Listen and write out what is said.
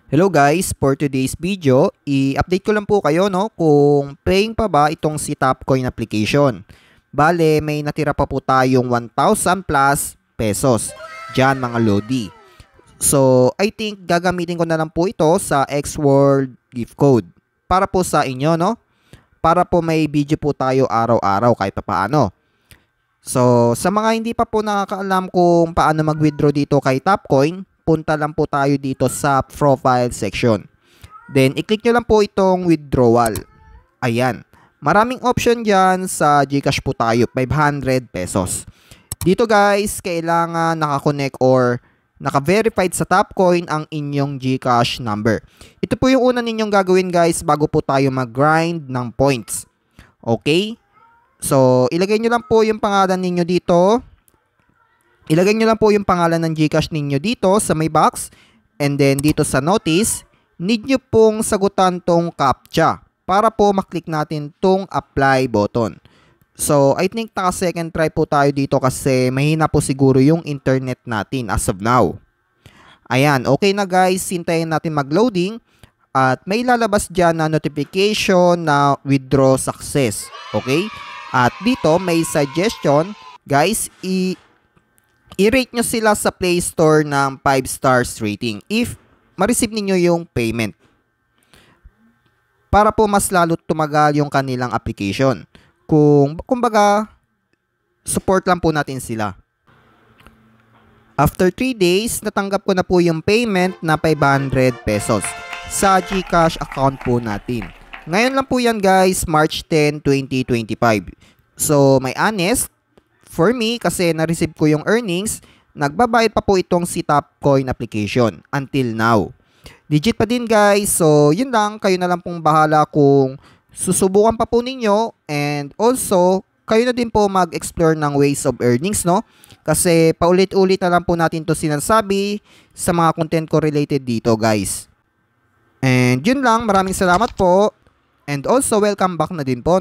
Hello guys, for today's video, i-update ko lang po kayo kung paying pa ba itong si Tapcoin application. Bale, may natira pa po tayong 1,000 plus pesos. Diyan mga Lodi. So, I think gagamitin ko na lang po ito sa X-World gift code. Para po sa inyo, Para po may video po tayo araw-araw kahit pa paano. So, sa mga hindi pa po nakakaalam kung paano mag-withdraw dito kay Tapcoin, punta lang po tayo dito sa profile section. Then, i-click nyo lang po itong withdrawal. Ayan. Maraming option dyan. Sa GCash po tayo, 500 pesos. Dito guys, kailangan nakakonect or naka-verified sa Tapcoin ang inyong GCash number. Ito po yung una ninyong gagawin guys bago po tayo mag-grind ng points. Okay? So, ilagay nyo lang po yung pangalan ninyo dito. Ilagay nyo lang po yung pangalan ng GCash ninyo dito sa may box. And then dito sa notice, need nyo pong sagutan tong CAPTCHA para po maklik natin tong apply button. So, I think naka-second try po tayo dito kasi mahina po siguro yung internet natin as of now. Ayan, okay na guys. Hintayin natin mag-loading. At may lalabas dyan na notification na withdraw success. Okay? At dito may suggestion. Guys, i-rate nyo sila sa Play Store ng 5 stars rating if ma-receive ninyo yung payment. Para po mas lalo tumagal yung kanilang application. Kumbaga, support lang po natin sila. After 3 days, natanggap ko na po yung payment na 500 pesos sa GCash account po natin. Ngayon lang po yan guys, March 10, 2025. So, may honest, for me, kasi na-receive ko yung earnings, nagbabayad pa po itong si Tapcoin application until now. Digit pa din guys, so yun lang, kayo na lang pong bahala kung susubukan pa po ninyo and also, kayo na din po mag-explore ng ways of earnings, Kasi paulit-ulit na lang po natin to sinasabi sa mga content ko related dito guys. And yun lang, maraming salamat po and also welcome back na din po,